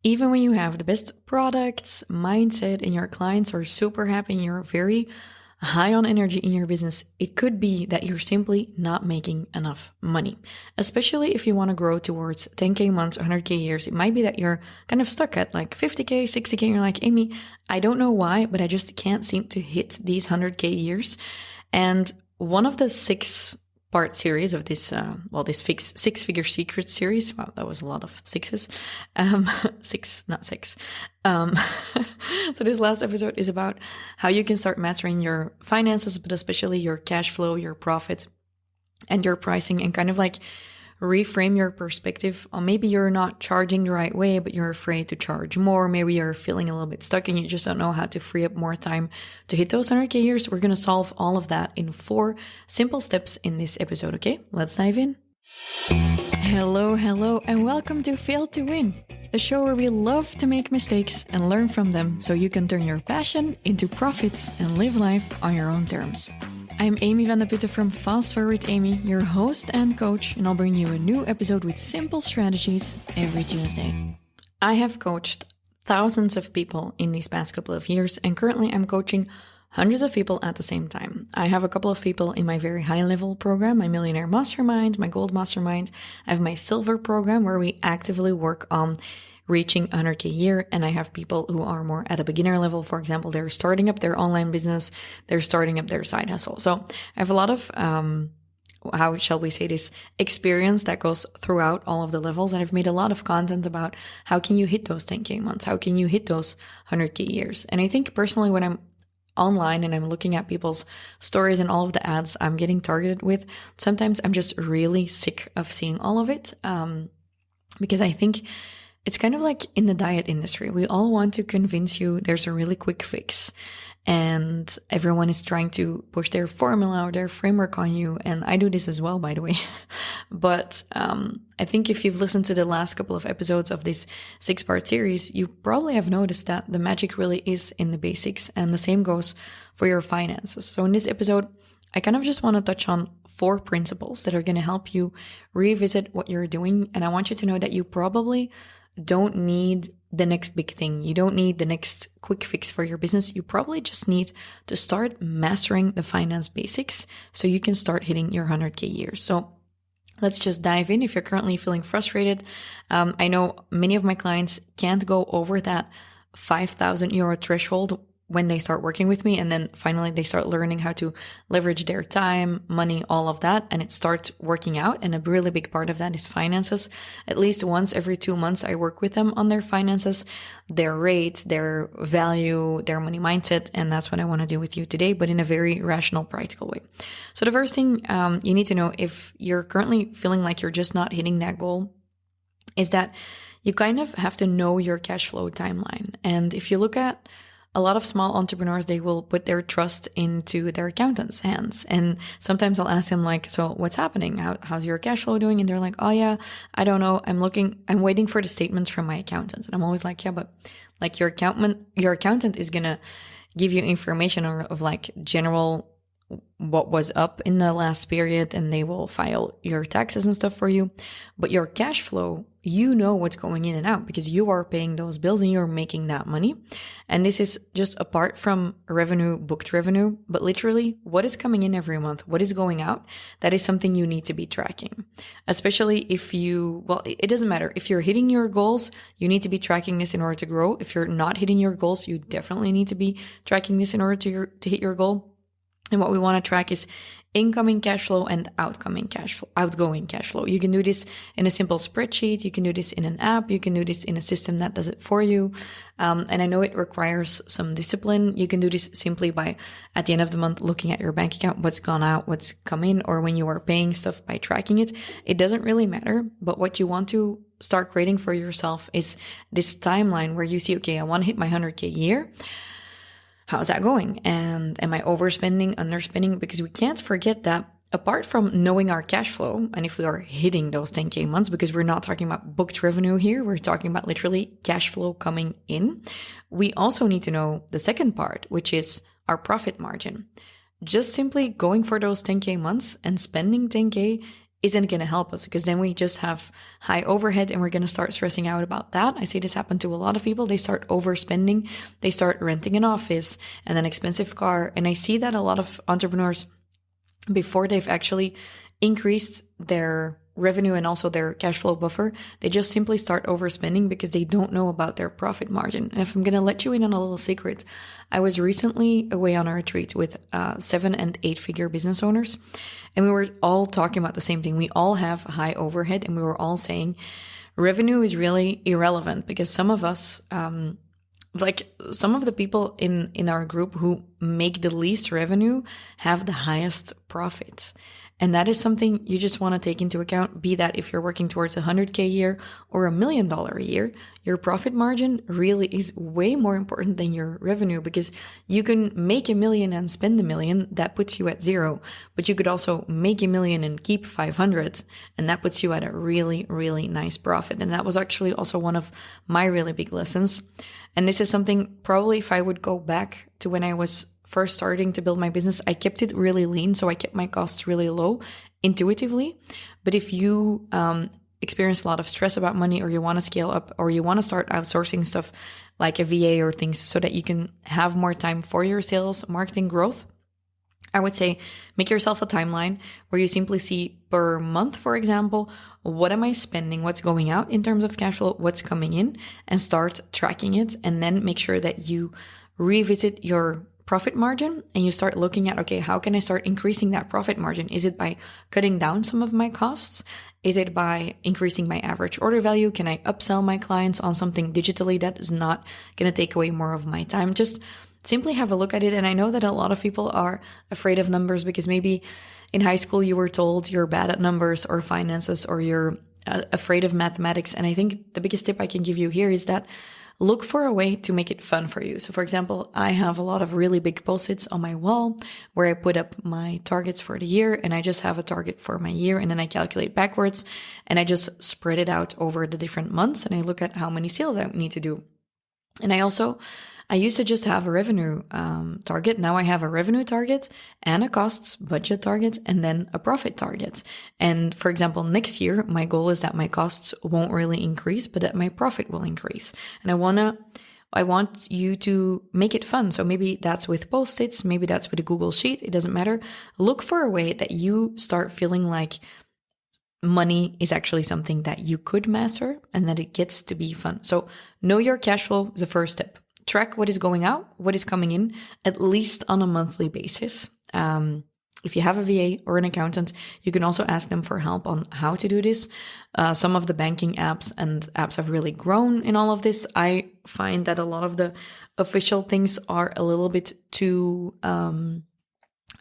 Even when you have the best products, mindset, and your clients are super happy and you're very high on energy in your business, it could be that you're simply not making enough money. Especially if you want to grow towards 10K months, 100K years, it might be that you're kind of stuck at like 50K, 60K, and you're like, Amy, I don't know why, but I just can't seem to hit these 100K years. And one of the 6-part series of this, this six-figure secret series. Wow, that was a lot of sixes. 6, not 6. So this last episode is about how you can start mastering your finances, but especially your cash flow, your profit, and your pricing, and kind of like reframe your perspective on maybe you're not charging the right way, but you're afraid to charge more. Maybe you're feeling a little bit stuck and you just don't know how to free up more time to hit those 100K years. We're going to solve all of that in 4 simple steps in this episode. Okay, let's dive in. Hello, and welcome to Fail to Win, the show where we love to make mistakes and learn from them so you can turn your passion into profits and live life on your own terms. I'm Amy van de Putte from FastForwardAmy, your host and coach, and I'll bring you a new episode with simple strategies every Tuesday. I have coached thousands of people in these past couple of years, and currently I'm coaching hundreds of people at the same time. I have a couple of people in my very high level program, my Millionaire Mastermind, my Gold Mastermind. I have my Silver program where we actively work on reaching 100K a year. And I have people who are more at a beginner level. For example, they're starting up their online business. They're starting up their side hustle. So I have a lot of, how shall we say this, experience that goes throughout all of the levels. And I've made a lot of content about how can you hit those 10K months? How can you hit those 100K years? And I think personally, when I'm online and I'm looking at people's stories and all of the ads I'm getting targeted with, sometimes I'm just really sick of seeing all of it. Because I think it's kind of like in the diet industry. We all want to convince you there's a really quick fix. And everyone is trying to push their formula or their framework on you. And I do this as well, by the way. But I think if you've listened to the last couple of episodes of this 6-part series, you probably have noticed that the magic really is in the basics. And the same goes for your finances. So in this episode, I kind of just want to touch on 4 principles that are going to help you revisit what you're doing. And I want you to know that you probably don't need the next big thing. You don't need the next quick fix for your business. You probably just need to start mastering the finance basics so you can start hitting your 100K years. So let's just dive in. If you're currently feeling frustrated, I know many of my clients can't go over that 5,000 euro threshold when they start working with me. And then finally they start learning how to leverage their time, money, all of that. And it starts working out. And a really big part of that is finances. At least once every 2 months, I work with them on their finances, their rate, their value, their money mindset. And that's what I want to do with you today, but in a very rational, practical way. So the first thing you need to know, if you're currently feeling like you're just not hitting that goal, is that you kind of have to know your cash flow timeline. And if you look at a lot of small entrepreneurs, they will put their trust into their accountant's hands. And sometimes I'll ask them like, so what's happening? How's your cash flow doing? And they're like, oh yeah, I don't know. I'm waiting for the statements from my accountant. And I'm always like, yeah, but like your accountant is going to give you information of like general what was up in the last period, and they will file your taxes and stuff for you. But your cash flow, you know what's going in and out because you are paying those bills and you're making that money. And this is just apart from revenue, booked revenue, but literally what is coming in every month, what is going out, that is something you need to be tracking. Especially if it doesn't matter. If you're hitting your goals, you need to be tracking this in order to grow. If you're not hitting your goals, you definitely need to be tracking this in order to hit your goal. And what we want to track is incoming cash flow and outgoing cash flow. You can do this in a simple spreadsheet. You can do this in an app. You can do this in a system that does it for you. And I know it requires some discipline. You can do this simply by, at the end of the month, looking at your bank account, what's gone out, what's come in, or when you are paying stuff by tracking it. It doesn't really matter. But what you want to start creating for yourself is this timeline where you see, okay, I want to hit my 100K a year. How's that going? And am I overspending, underspending? Because we can't forget that apart from knowing our cash flow, and if we are hitting those 10K months, because we're not talking about booked revenue here, we're talking about literally cash flow coming in. We also need to know the second part, which is our profit margin. Just simply going for those 10K months and spending 10K isn't going to help us, because then we just have high overhead and we're going to start stressing out about that. I see this happen to a lot of people. They start overspending, they start renting an office and an expensive car. And I see that a lot of entrepreneurs, before they've actually increased their revenue and also their cash flow buffer, they just simply start overspending because they don't know about their profit margin. And if I'm going to let you in on a little secret, I was recently away on a retreat with 7 and 8 figure business owners, and we were all talking about the same thing. We all have high overhead, and we were all saying revenue is really irrelevant, because some of us, like some of the people in our group who make the least revenue have the highest profits. And that is something you just want to take into account, be that if you're working towards $100K a year or $1 million a year, your profit margin really is way more important than your revenue, because you can make $1 million and spend $1 million, that puts you at 0. But you could also make $1 million and keep 500, and that puts you at a really, really nice profit. And that was actually also one of my really big lessons. And this is something probably if I would go back to when I was first starting to build my business, I kept it really lean. So I kept my costs really low intuitively. But if you experience a lot of stress about money, or you want to scale up, or you want to start outsourcing stuff like a VA or things so that you can have more time for your sales, marketing, growth, I would say make yourself a timeline where you simply see per month, for example, what am I spending, what's going out in terms of cash flow, what's coming in, and start tracking it. And then make sure that you revisit your profit margin and you start looking at, okay, how can I start increasing that profit margin? Is it by cutting down some of my costs? Is it by increasing my average order value? Can I upsell my clients on something digitally that is not going to take away more of my time? Just simply have a look at it. And I know that a lot of people are afraid of numbers because maybe in high school you were told you're bad at numbers or finances, or you're afraid of mathematics. And I think the biggest tip I can give you here is that look for a way to make it fun for you. So for example, I have a lot of really big post-its on my wall where I put up my targets for the year, and I just have a target for my year, and then I calculate backwards and I just spread it out over the different months, and I look at how many sales I need to do. And I used to just have a revenue target. Now I have a revenue target and a costs budget target, and then a profit target. And for example, next year, my goal is that my costs won't really increase, but that my profit will increase. And I want you to make it fun. So maybe that's with post-its, maybe that's with a Google Sheet. It doesn't matter. Look for a way that you start feeling like money is actually something that you could master and that it gets to be fun. So know your cash flow is the first step. Track what is going out, what is coming in, at least on a monthly basis. If you have a VA or an accountant, you can also ask them for help on how to do this. Some of the banking apps and apps have really grown in all of this. I find that a lot of the official things are a little bit too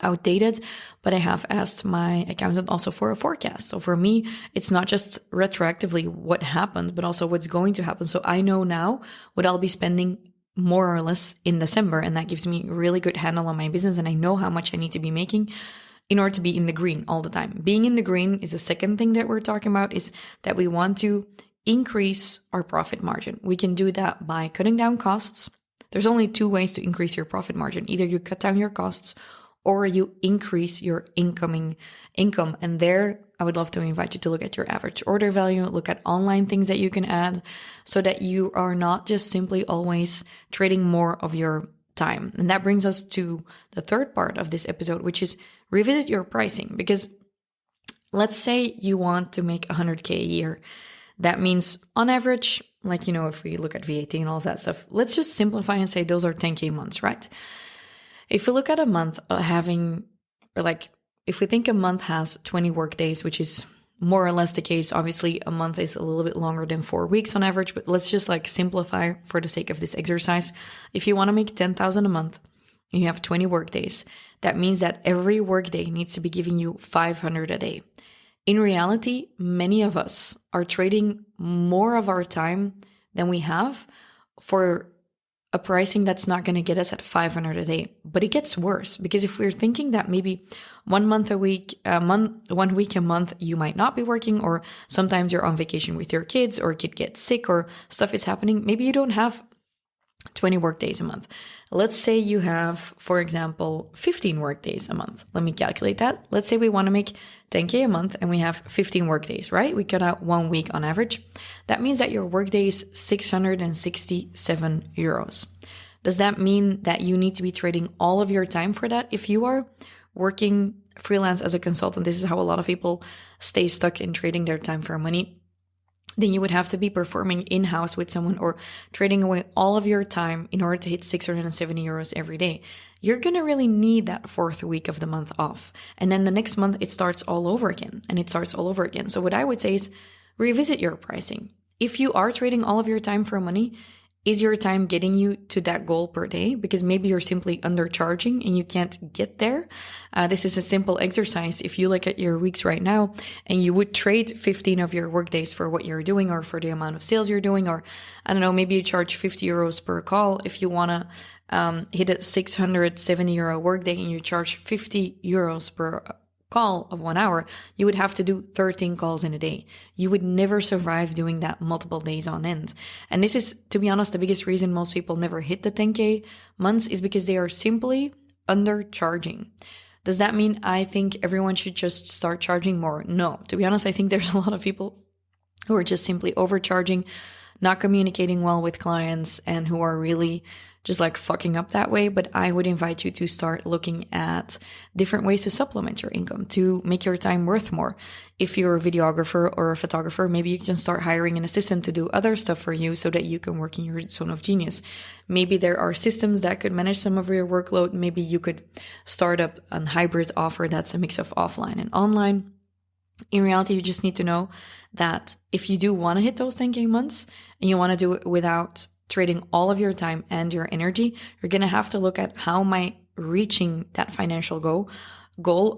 outdated, but I have asked my accountant also for a forecast. So for me, it's not just retroactively what happened, but also what's going to happen. So I know now what I'll be spending more or less in December, and that gives me a really good handle on my business, and I know how much I need to be making in order to be in the green all the time. Being in the green is the second thing that we're talking about, is that we want to increase our profit margin. We can do that by cutting down costs. There's only 2 ways to increase your profit margin. Either you cut down your costs or you increase your income. And there, I would love to invite you to look at your average order value, look at online things that you can add so that you are not just simply always trading more of your time. And that brings us to the third part of this episode, which is revisit your pricing. Because let's say you want to make 100K a year. That means on average, like, if we look at VAT and all of that stuff, let's just simplify and say those are 10K months, right? If we look at a month if we think a month has 20 work days, which is more or less the case, obviously a month is a little bit longer than 4 weeks on average, but let's just simplify for the sake of this exercise. If you want to make 10,000 a month and you have 20 work days, that means that every work day needs to be giving you 500 a day. In reality, many of us are trading more of our time than we have for a pricing that's not going to get us at 500 a day. But it gets worse, because if we're thinking that maybe 1 week a month, you might not be working, or sometimes you're on vacation with your kids, or a kid gets sick, or stuff is happening. Maybe you don't have 20 work days a month. Let's say you have, for example, 15 work days a month. Let me calculate that. Let's say we want to make 10K a month and we have 15 work days, right? We cut out 1 week on average. That means that your work day is 667 euros. Does that mean that you need to be trading all of your time for that? If you are working freelance as a consultant, this is how a lot of people stay stuck in trading their time for money. Then you would have to be performing in-house with someone or trading away all of your time in order to hit 670 euros every day. You're going to really need that 4th week of the month off. And then the next month, it starts all over again. So what I would say is revisit your pricing. If you are trading all of your time for money, is your time getting you to that goal per day? Because maybe you're simply undercharging and you can't get there. This is a simple exercise. If you look at your weeks right now and you would trade 15 of your work days for what you're doing or for the amount of sales you're doing, or I don't know, maybe you charge 50 euros per call. If you want to hit a 670 euro workday and you charge 50 euros per call of 1 hour, you would have to do 13 calls in a day. You would never survive doing that multiple days on end. And this is, to be honest, the biggest reason most people never hit the 10K months is because they are simply undercharging. Does that mean I think everyone should just start charging more? No. To be honest, I think there's a lot of people who are just simply overcharging, not communicating well with clients, and who are really just like fucking up that way. But I would invite you to start looking at different ways to supplement your income, to make your time worth more. If you're a videographer or a photographer, maybe you can start hiring an assistant to do other stuff for you so that you can work in your zone of genius. Maybe there are systems that could manage some of your workload. Maybe you could start up a hybrid offer that's a mix of offline and online. In reality, you just need to know that if you do want to hit those 10K months and you want to do it without trading all of your time and your energy, you're going to have to look at how am I reaching that financial goal?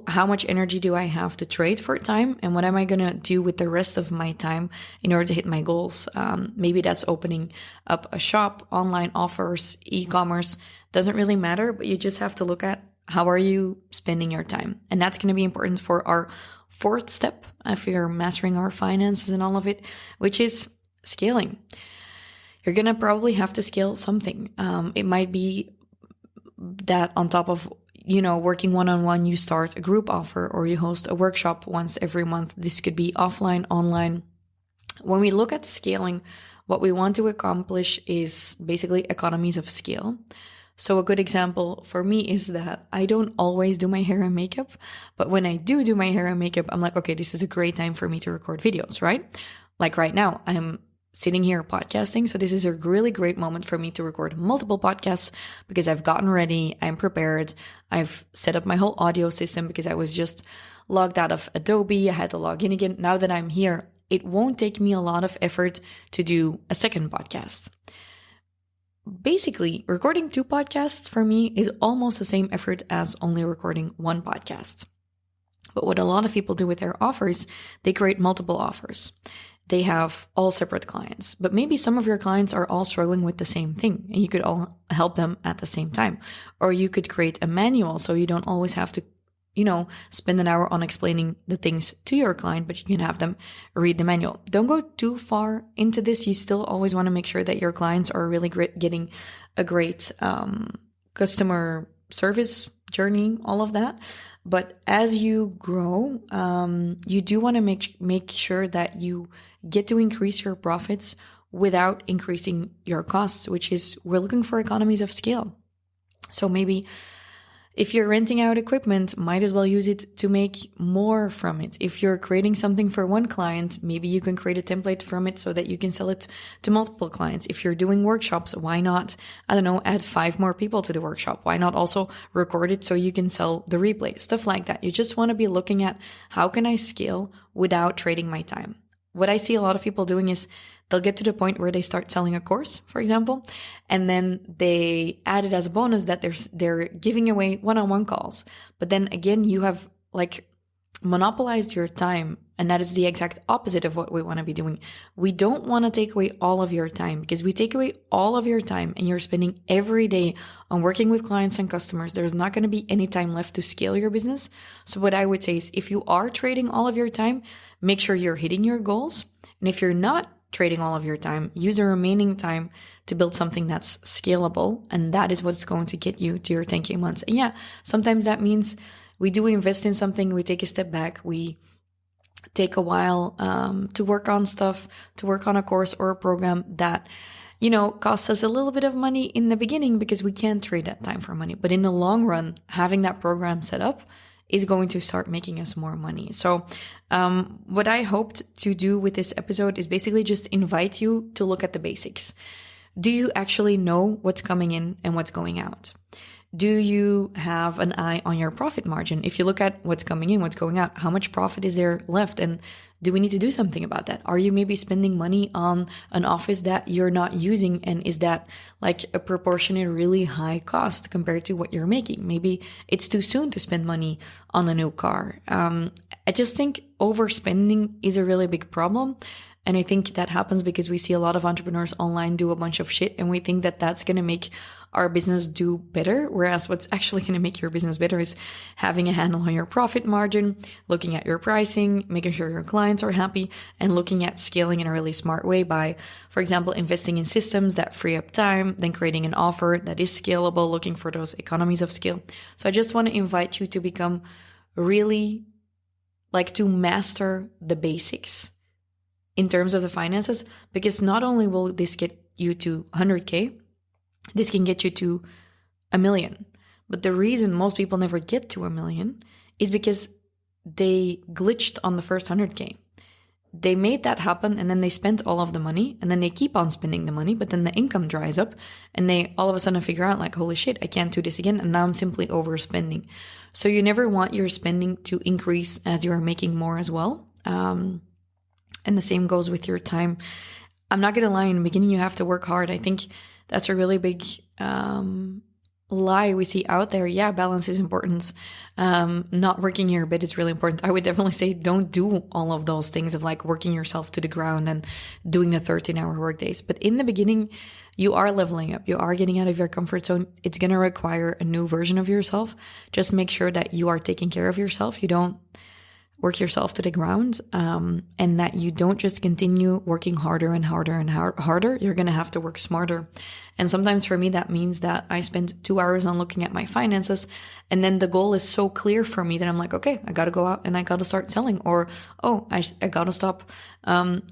How much energy do I have to trade for time? And what am I going to do with the rest of my time in order to hit my goals? Maybe that's opening up a shop, online offers, e-commerce. Doesn't really matter, but you just have to look at how are you spending your time? And that's going to be important for our 4th step if you're mastering our finances and all of it, which is scaling. You're going to probably have to scale something. It might be that on top of, working one-on-one, you start a group offer or you host a workshop once every month. This could be offline, online. When we look at scaling, what we want to accomplish is basically economies of scale. So a good example for me is that I don't always do my hair and makeup, but when I do my hair and makeup, I'm like, okay, this is a great time for me to record videos, right? Like right now, I'm sitting here podcasting. So this is a really great moment for me to record multiple podcasts because I've gotten ready, I'm prepared, I've set up my whole audio system because I was just logged out of Adobe. I had to log in again. Now that I'm here, it won't take me a lot of effort to do a second podcast. Basically, recording 2 podcasts for me is almost the same effort as only recording 1 podcast. But what a lot of people do with their offers, they create multiple offers. They have all separate clients, but maybe some of your clients are all struggling with the same thing and you could all help them at the same time. Or you could create a manual so you don't always have to, spend an hour on explaining the things to your client, but you can have them read the manual. Don't go too far into this. You still always want to make sure that your clients are really getting a great customer service journey, all of that. But as you grow, you do want to make sure that you get to increase your profits without increasing your costs, which is we're looking for economies of scale. So maybe if you're renting out equipment, might as well use it to make more from it. If you're creating something for one client, maybe you can create a template from it so that you can sell it to multiple clients. If you're doing workshops, why not, add 5 more people to the workshop? Why not also record it so you can sell the replay? Stuff like that. You just want to be looking at how can I scale without trading my time? What I see a lot of people doing is they'll get to the point where they start selling a course, for example, and then they add it as a bonus that they're giving away one-on-one calls. But then again, you have monopolized your time, and that is the exact opposite of what we want to be doing. We don't want to take away all of your time, because we take away all of your time and you're spending every day on working with clients and customers. There's not going to be any time left to scale your business. So what I would say is if you are trading all of your time, make sure you're hitting your goals. And if you're not trading all of your time. Use the remaining time to build something that's scalable. And that is what's going to get you to your 10K months. And yeah, sometimes that means we do invest in something, we take a step back, we take a while to work on stuff, to work on a course or a program that, costs us a little bit of money in the beginning because we can't trade that time for money. But in the long run, having that program set up is going to start making us more money. So what I hoped to do with this episode is basically just invite you to look at the basics. Do you actually know what's coming in and what's going out? Do you have an eye on your profit margin? If you look at what's coming in, what's going out, how much profit is there left? And do we need to do something about that? Are you maybe spending money on an office that you're not using? And is that like a proportionate really high cost compared to what you're making? Maybe it's too soon to spend money on a new car. I just think overspending is a really big problem. And I think that happens because we see a lot of entrepreneurs online do a bunch of shit and we think that that's going to make our business do better. Whereas what's actually going to make your business better is having a handle on your profit margin, looking at your pricing, making sure your clients are happy, and looking at scaling in a really smart way by, for example, investing in systems that free up time, then creating an offer that is scalable, looking for those economies of scale. So I just want to invite you to become really to master the basics in terms of the finances, because not only will this get you to 100K, this can get you to 1 million. But the reason most people never get to 1 million is because they glitched on the first 100K. They made that happen and then they spent all of the money and then they keep on spending the money, but then the income dries up and they all of a sudden figure out holy shit, I can't do this again. And now I'm simply overspending. So you never want your spending to increase as you are making more as well. And the same goes with your time. I'm not going to lie, in the beginning, you have to work hard. I think that's a really big lie we see out there. Yeah, balance is important. Not working your bit is really important. I would definitely say don't do all of those things of working yourself to the ground and doing the 13-hour work days. But in the beginning, you are leveling up. You are getting out of your comfort zone. It's going to require a new version of yourself. Just make sure that you are taking care of yourself. You don't work yourself to the ground, and that you don't just continue working harder and harder and harder. You're going to have to work smarter. And sometimes for me, that means that I spend 2 hours on looking at my finances, and then the goal is so clear for me that I'm okay, I got to go out and I got to start selling, or, I got to stop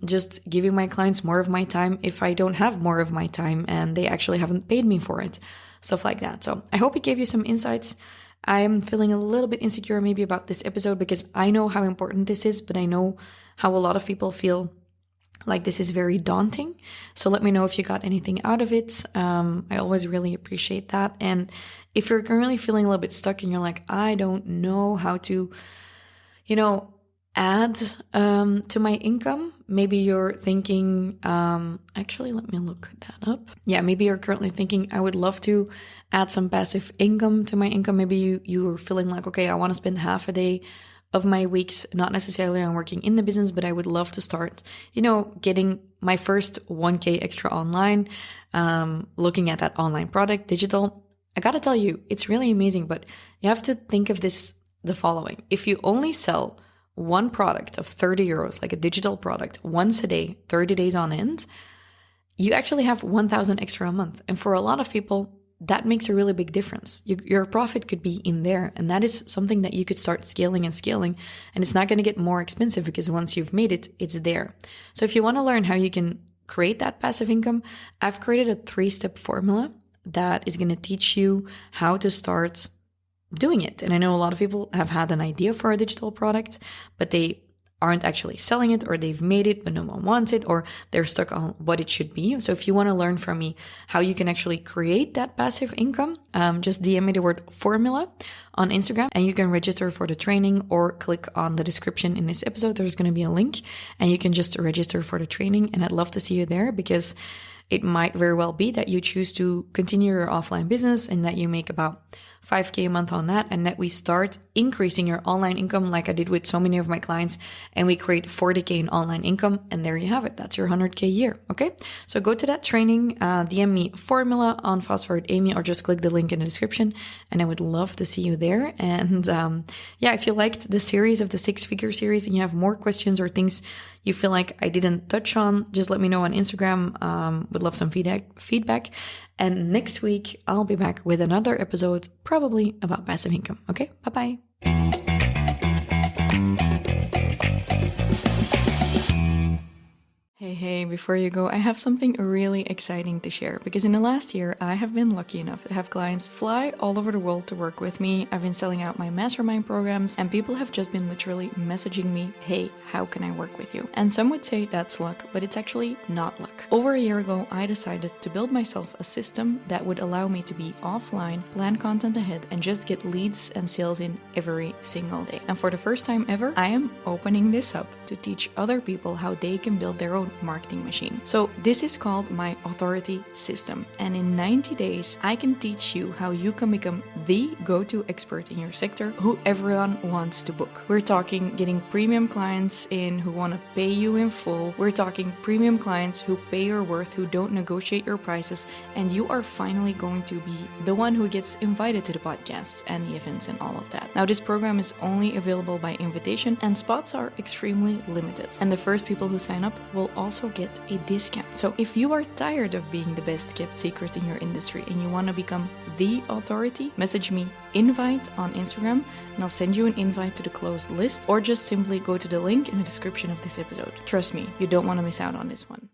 just giving my clients more of my time if I don't have more of my time and they actually haven't paid me for it. Stuff like that. So I hope it gave you some insights. I'm feeling a little bit insecure maybe about this episode because I know how important this is, but I know how a lot of people feel like this is very daunting. So let me know if you got anything out of it. I always really appreciate that. And if you're currently feeling a little bit stuck and you're I don't know how to, add to my income, maybe you're thinking, actually, let me look that up. Yeah, maybe you're currently thinking, I would love to add some passive income to my income. Maybe you're feeling okay, I want to spend half a day of my weeks, not necessarily on working in the business, but I would love to start, getting my first 1K extra online, looking at that online product, digital. I got to tell you, it's really amazing, but you have to think of this the following. If you only sell one product of 30 euros, like a digital product, once a day, 30 days on end, you actually have 1,000 extra a month. And for a lot of people, that makes a really big difference. Your profit could be in there. And that is something that you could start scaling. And it's not going to get more expensive because once you've made it, it's there. So if you want to learn how you can create that passive income, I've created a 3-step formula that is going to teach you how to start doing it. And I know a lot of people have had an idea for a digital product, but they aren't actually selling it, or they've made it, but no one wants it, or they're stuck on what it should be. So if you want to learn from me how you can actually create that passive income, just DM me the word formula on Instagram and you can register for the training, or click on the description in this episode. There's going to be a link and you can just register for the training. And I'd love to see you there, because it might very well be that you choose to continue your offline business and that you make about 5K a month on that, and that we start increasing your online income like I did with so many of my clients, and we create 40K in online income, and there you have it. That's your 100K a year, okay? So go to that training, DM me formula on FastForwardAmy, or just click the link in the description, and I would love to see you there. And if you liked the series of the 6-figure series and you have more questions or things you feel like I didn't touch on, just let me know on Instagram. Would love some feedback. And next week, I'll be back with another episode, probably about passive income. Okay, bye-bye. Hey, before you go, I have something really exciting to share, because in the last year, I have been lucky enough to have clients fly all over the world to work with me. I've been selling out my mastermind programs, and people have just been literally messaging me, hey, how can I work with you? And some would say that's luck, but it's actually not luck. Over a year ago, I decided to build myself a system that would allow me to be offline, plan content ahead, and just get leads and sales in every single day. And for the first time ever, I am opening this up to teach other people how they can build their own marketing machine. So this is called my authority system. And in 90 days, I can teach you how you can become the go-to expert in your sector who everyone wants to book. We're talking getting premium clients in who want to pay you in full. We're talking premium clients who pay your worth, who don't negotiate your prices. And you are finally going to be the one who gets invited to the podcasts and the events and all of that. Now, this program is only available by invitation, and spots are extremely limited. And the first people who sign up will also get a discount. So if you are tired of being the best kept secret in your industry and you want to become the authority, message me invite on Instagram and I'll send you an invite to the closed list, or just simply go to the link in the description of this episode. Trust me, you don't want to miss out on this one.